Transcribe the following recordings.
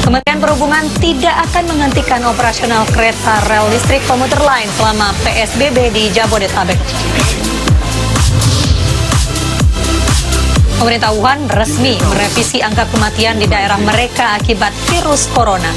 Kementerian Perhubungan tidak akan menghentikan operasional kereta rel listrik komuter lain selama PSBB di Jabodetabek. Pemerintah Wuhan resmi merevisi angka kematian di daerah mereka akibat virus corona.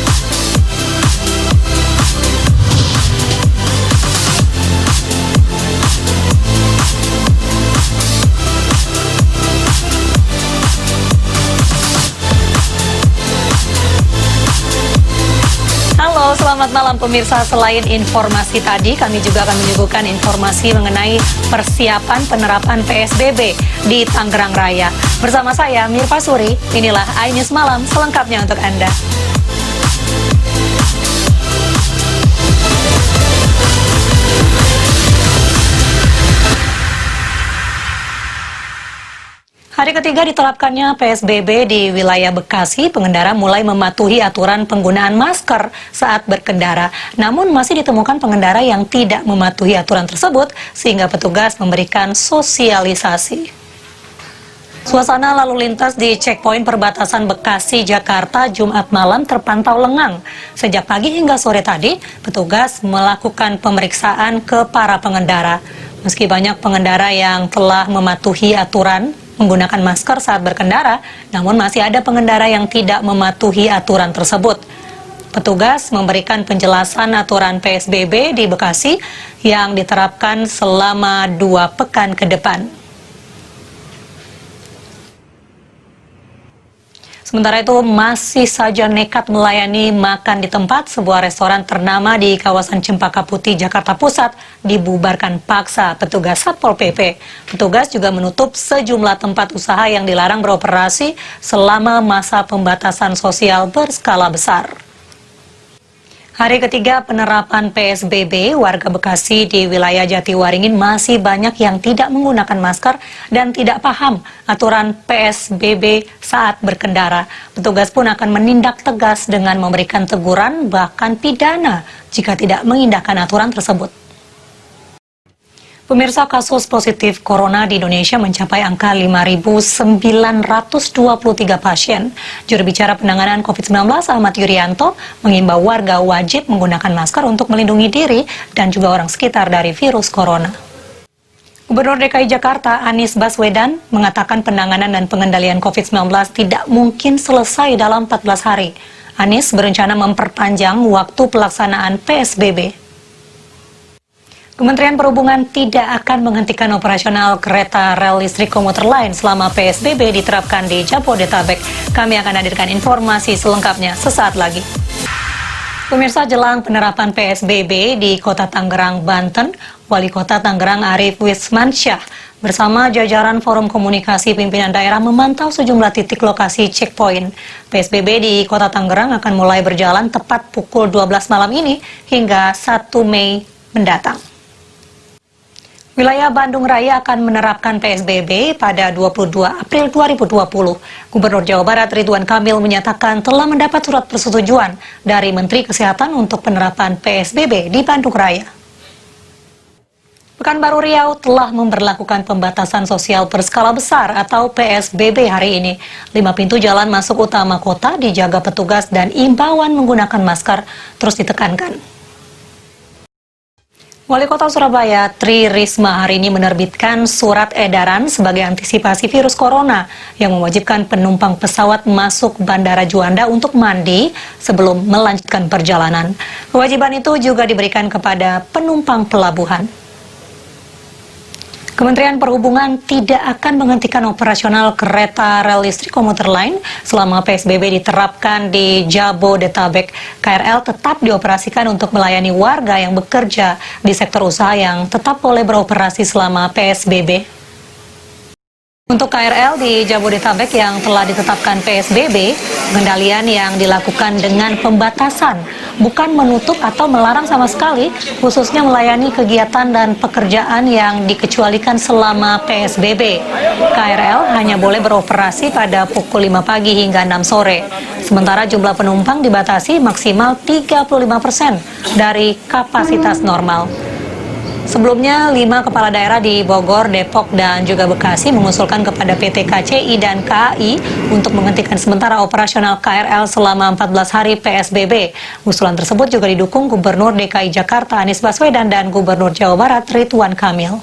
Halo, selamat malam pemirsa. Selain informasi tadi, kami juga akan menyuguhkan informasi mengenai persiapan penerapan PSBB di Tangerang Raya. Bersama saya, Mirpa Suri, inilah iNews Malam selengkapnya untuk Anda. Hari ketiga diterapkannya PSBB di wilayah Bekasi, pengendara mulai mematuhi aturan penggunaan masker saat berkendara. Namun masih ditemukan pengendara yang tidak mematuhi aturan tersebut, sehingga petugas memberikan sosialisasi. Suasana lalu lintas di checkpoint perbatasan Bekasi, Jakarta, Jumat malam terpantau lengang. Sejak pagi hingga sore tadi, petugas melakukan pemeriksaan ke para pengendara. Meski banyak pengendara yang telah mematuhi aturan menggunakan masker saat berkendara, namun masih ada pengendara yang tidak mematuhi aturan tersebut. Petugas memberikan penjelasan aturan PSBB di Bekasi yang diterapkan selama 2 pekan ke depan. Sementara itu, masih saja nekat melayani makan di tempat, sebuah restoran ternama di kawasan Cempaka Putih, Jakarta Pusat, dibubarkan paksa petugas Satpol PP. Petugas juga menutup sejumlah tempat usaha yang dilarang beroperasi selama masa pembatasan sosial berskala besar. Hari ketiga penerapan PSBB, warga Bekasi di wilayah Jatiwaringin masih banyak yang tidak menggunakan masker dan tidak paham aturan PSBB saat berkendara. Petugas pun akan menindak tegas dengan memberikan teguran bahkan pidana jika tidak mengindahkan aturan tersebut. Pemirsa, kasus positif corona di Indonesia mencapai angka 5.923 pasien. Juru bicara penanganan COVID-19 Ahmad Yuryanto mengimbau warga wajib menggunakan masker untuk melindungi diri dan juga orang sekitar dari virus corona. Gubernur DKI Jakarta Anies Baswedan mengatakan penanganan dan pengendalian COVID-19 tidak mungkin selesai dalam 14 hari. Anies berencana memperpanjang waktu pelaksanaan PSBB. Kementerian Perhubungan tidak akan menghentikan operasional kereta rel listrik komuter lain selama PSBB diterapkan di Jabodetabek. Kami akan hadirkan informasi selengkapnya sesaat lagi. Pemirsa, jelang penerapan PSBB di Kota Tangerang, Banten, Wali Kota Tangerang Arief Wismansyah bersama jajaran Forum Komunikasi Pimpinan Daerah memantau sejumlah titik lokasi checkpoint. PSBB di Kota Tangerang akan mulai berjalan tepat pukul 12 malam ini hingga 1 Mei mendatang. Wilayah Bandung Raya akan menerapkan PSBB pada 22 April 2020. Gubernur Jawa Barat Ridwan Kamil menyatakan telah mendapat surat persetujuan dari Menteri Kesehatan untuk penerapan PSBB di Bandung Raya. Pekanbaru Riau telah memberlakukan pembatasan sosial berskala besar atau PSBB hari ini. 5 pintu jalan masuk utama kota dijaga petugas dan imbauan menggunakan masker terus ditekankan. Wali Kota Surabaya Tri Risma hari ini menerbitkan surat edaran sebagai antisipasi virus corona yang mewajibkan penumpang pesawat masuk Bandara Juanda untuk mandi sebelum melanjutkan perjalanan. Kewajiban itu juga diberikan kepada penumpang pelabuhan. Kementerian Perhubungan tidak akan menghentikan operasional kereta rel listrik komuter lain selama PSBB diterapkan di Jabodetabek. KRL tetap dioperasikan untuk melayani warga yang bekerja di sektor usaha yang tetap boleh beroperasi selama PSBB. Untuk KRL di Jabodetabek yang telah ditetapkan PSBB, pengendalian yang dilakukan dengan pembatasan, bukan menutup atau melarang sama sekali, khususnya melayani kegiatan dan pekerjaan yang dikecualikan selama PSBB. KRL hanya boleh beroperasi pada pukul 5 pagi hingga 6 sore. Sementara jumlah penumpang dibatasi maksimal 35% dari kapasitas normal. Sebelumnya, 5 kepala daerah di Bogor, Depok, dan juga Bekasi mengusulkan kepada PT KCI dan KAI untuk menghentikan sementara operasional KRL selama 14 hari PSBB. Usulan tersebut juga didukung Gubernur DKI Jakarta Anies Baswedan dan Gubernur Jawa Barat Ridwan Kamil.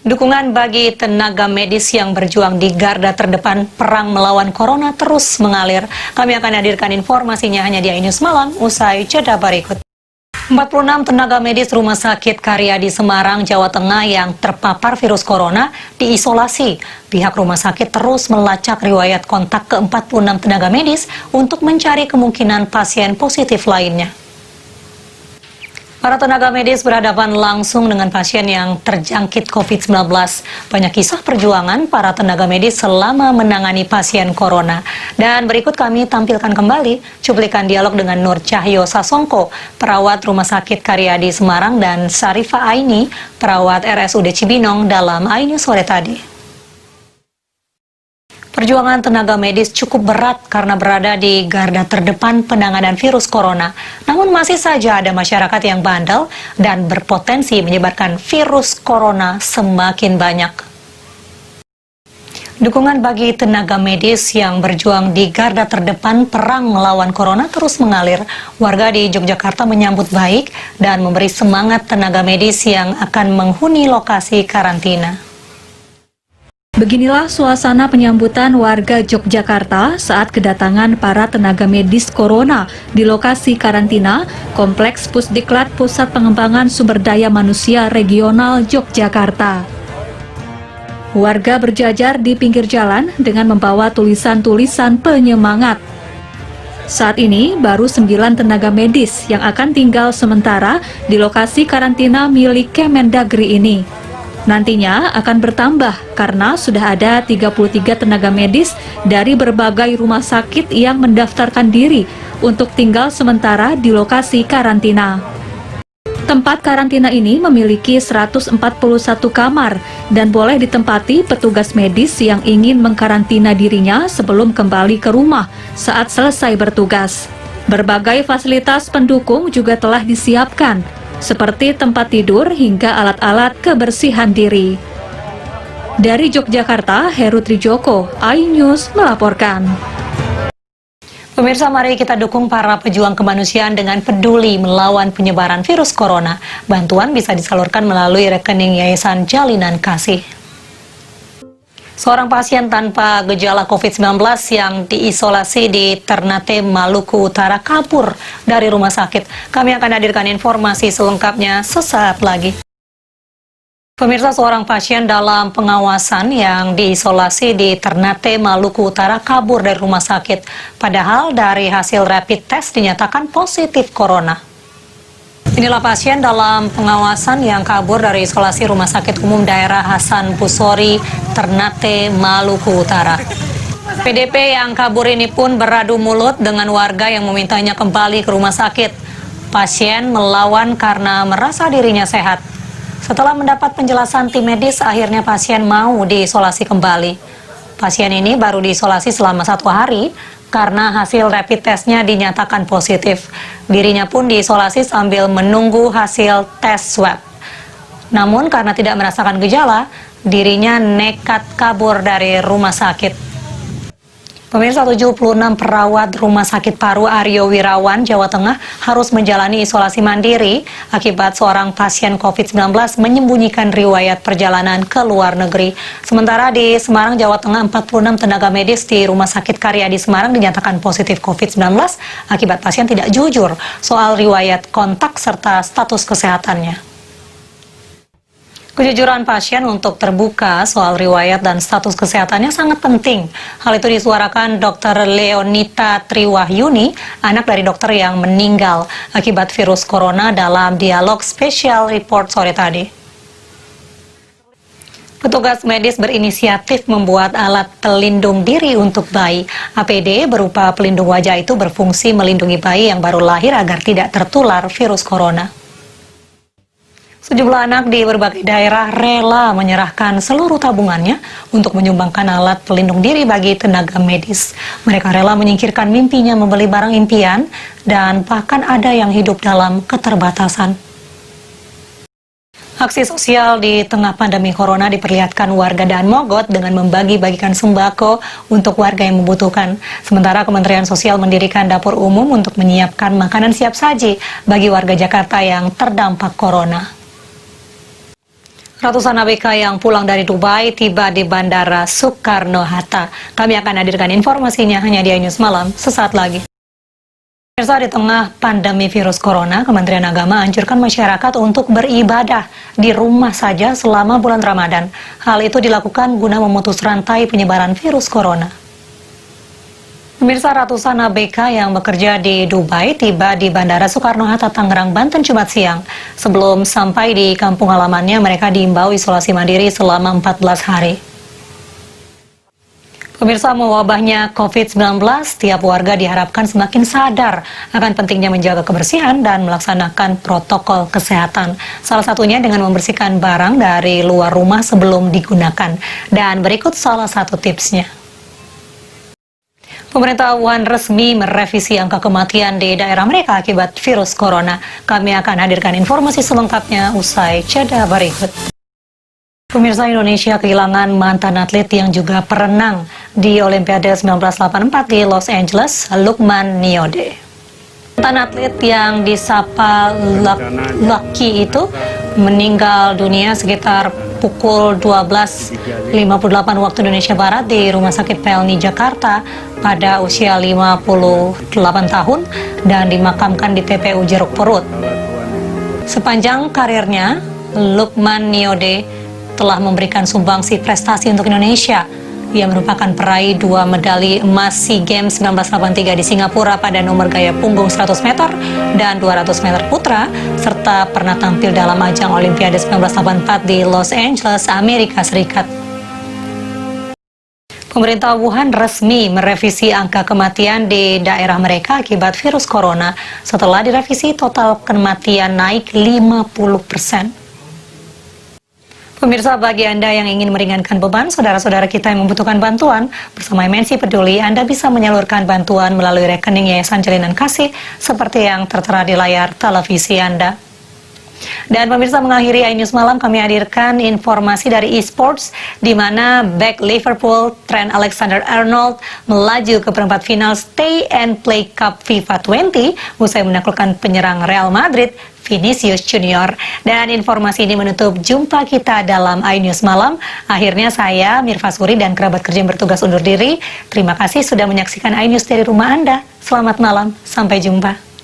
Dukungan bagi tenaga medis yang berjuang di garda terdepan perang melawan corona terus mengalir. Kami akan hadirkan informasinya hanya di iNews Malam usai jeda berikut. 46 tenaga medis Rumah Sakit Karyadi Semarang, Jawa Tengah yang terpapar virus corona diisolasi. Pihak rumah sakit terus melacak riwayat kontak ke 46 tenaga medis untuk mencari kemungkinan pasien positif lainnya. Para tenaga medis berhadapan langsung dengan pasien yang terjangkit COVID-19. Banyak kisah perjuangan para tenaga medis selama menangani pasien corona. Dan berikut kami tampilkan kembali cuplikan dialog dengan Nur Cahyo Sasongko, perawat Rumah Sakit Karyadi Semarang, dan Syarifah Aini, perawat RSUD Cibinong dalam iNews sore tadi. Perjuangan tenaga medis cukup berat karena berada di garda terdepan penanganan virus corona. Namun masih saja ada masyarakat yang bandel dan berpotensi menyebarkan virus corona semakin banyak. Dukungan bagi tenaga medis yang berjuang di garda terdepan perang melawan corona terus mengalir. Warga di Yogyakarta menyambut baik dan memberi semangat tenaga medis yang akan menghuni lokasi karantina. Beginilah suasana penyambutan warga Yogyakarta saat kedatangan para tenaga medis corona di lokasi karantina Kompleks Pusdiklat Pusat Pengembangan Sumber Daya Manusia Regional Yogyakarta. Warga berjajar di pinggir jalan dengan membawa tulisan-tulisan penyemangat. Saat ini baru 9 tenaga medis yang akan tinggal sementara di lokasi karantina milik Kemendagri ini. Nantinya akan bertambah karena sudah ada 33 tenaga medis dari berbagai rumah sakit yang mendaftarkan diri untuk tinggal sementara di lokasi karantina. Tempat karantina ini memiliki 141 kamar dan boleh ditempati petugas medis yang ingin mengkarantina dirinya sebelum kembali ke rumah saat selesai bertugas. Berbagai fasilitas pendukung juga telah disiapkan, seperti tempat tidur hingga alat-alat kebersihan diri. Dari Yogyakarta, Heru Trijoko, iNews melaporkan. Pemirsa, mari kita dukung para pejuang kemanusiaan dengan peduli melawan penyebaran virus corona. Bantuan bisa disalurkan melalui rekening Yayasan Jalinan Kasih. Seorang pasien tanpa gejala COVID-19 yang diisolasi di Ternate, Maluku Utara kabur dari rumah sakit. Kami akan hadirkan informasi selengkapnya sesaat lagi. Pemirsa, seorang pasien dalam pengawasan yang diisolasi di Ternate, Maluku Utara kabur dari rumah sakit. Padahal dari hasil rapid test dinyatakan positif corona. Inilah pasien dalam pengawasan yang kabur dari isolasi Rumah Sakit Umum Daerah Hasan Busori, Ternate, Maluku Utara. PDP yang kabur ini pun beradu mulut dengan warga yang memintanya kembali ke rumah sakit. Pasien melawan karena merasa dirinya sehat. Setelah mendapat penjelasan tim medis, akhirnya pasien mau diisolasi kembali. Pasien ini baru diisolasi selama 1 hari, karena hasil rapid testnya dinyatakan positif. Dirinya pun diisolasi sambil menunggu hasil tes swab. Namun karena tidak merasakan gejala, dirinya nekat kabur dari rumah sakit. Pemirsa, 76 perawat Rumah Sakit Paru Aryo Wirawan, Jawa Tengah harus menjalani isolasi mandiri akibat seorang pasien COVID-19 menyembunyikan riwayat perjalanan ke luar negeri. Sementara di Semarang, Jawa Tengah, 46 tenaga medis di Rumah Sakit Karyadi Semarang dinyatakan positif COVID-19 akibat pasien tidak jujur soal riwayat kontak serta status kesehatannya. Kejujuran pasien untuk terbuka soal riwayat dan status kesehatannya sangat penting. Hal itu disuarakan Dr. Leonita Triwahyuni, anak dari dokter yang meninggal akibat virus corona dalam dialog spesial report sore tadi. Petugas medis berinisiatif membuat alat pelindung diri untuk bayi. APD berupa pelindung wajah itu berfungsi melindungi bayi yang baru lahir agar tidak tertular virus corona. Sejumlah anak di berbagai daerah rela menyerahkan seluruh tabungannya untuk menyumbangkan alat pelindung diri bagi tenaga medis. Mereka rela menyingkirkan mimpinya membeli barang impian dan bahkan ada yang hidup dalam keterbatasan. Aksi sosial di tengah pandemi corona diperlihatkan warga Daan Mogot dengan membagi-bagikan sembako untuk warga yang membutuhkan. Sementara Kementerian Sosial mendirikan dapur umum untuk menyiapkan makanan siap saji bagi warga Jakarta yang terdampak corona. Ratusan ABK yang pulang dari Dubai tiba di Bandara Soekarno-Hatta. Kami akan hadirkan informasinya hanya di iNews Malam sesaat lagi. Pemirsa, di tengah pandemi virus corona, Kementerian Agama anjurkan masyarakat untuk beribadah di rumah saja selama bulan Ramadan. Hal itu dilakukan guna memutus rantai penyebaran virus corona. Pemirsa, ratusan ABK yang bekerja di Dubai tiba di Bandara Soekarno-Hatta, Tangerang, Banten, Jumat siang. Sebelum sampai di kampung halamannya, mereka diimbau isolasi mandiri selama 14 hari. Pemirsa, mewabahnya COVID-19, tiap warga diharapkan semakin sadar akan pentingnya menjaga kebersihan dan melaksanakan protokol kesehatan. Salah satunya dengan membersihkan barang dari luar rumah sebelum digunakan. Dan berikut salah satu tipsnya. Pemerintah Wuhan resmi merevisi angka kematian di daerah mereka akibat virus corona. Kami akan hadirkan informasi selengkapnya usai jeda berikut. Pemirsa, Indonesia kehilangan mantan atlet yang juga perenang di Olimpiade 1984 di Los Angeles, Lukman Niyode. Mantan atlet yang disapa Lucky itu meninggal dunia sekitar pukul 12.58 waktu Indonesia Barat di Rumah Sakit Pelni, Jakarta pada usia 58 tahun dan dimakamkan di TPU Jeruk Perut. Sepanjang karirnya, Lukman Niyode telah memberikan sumbangsi prestasi untuk Indonesia. Ia merupakan peraih 2 medali emas SEA Games 1983 di Singapura pada nomor gaya punggung 100 meter dan 200 meter putra, serta pernah tampil dalam ajang Olimpiade 1984 di Los Angeles, Amerika Serikat. Pemerintah Wuhan resmi merevisi angka kematian di daerah mereka akibat virus corona. Setelah direvisi, total kematian naik 50%. Pemirsa, bagi Anda yang ingin meringankan beban saudara-saudara kita yang membutuhkan bantuan, bersama MNC Peduli, Anda bisa menyalurkan bantuan melalui rekening Yayasan Jalinan Kasih seperti yang tertera di layar televisi Anda. Dan pemirsa, mengakhiri iNews Malam, kami hadirkan informasi dari eSports, di mana bek Liverpool, Trent Alexander-Arnold, melaju ke perempat final Stay and Play Cup FIFA 20 usai menaklukkan penyerang Real Madrid, Vinicius Junior. Dan informasi ini menutup jumpa kita dalam iNews Malam. Akhirnya saya, Mirfa Suri, dan kerabat kerja yang bertugas undur diri. Terima kasih sudah menyaksikan iNews dari rumah Anda. Selamat malam, sampai jumpa.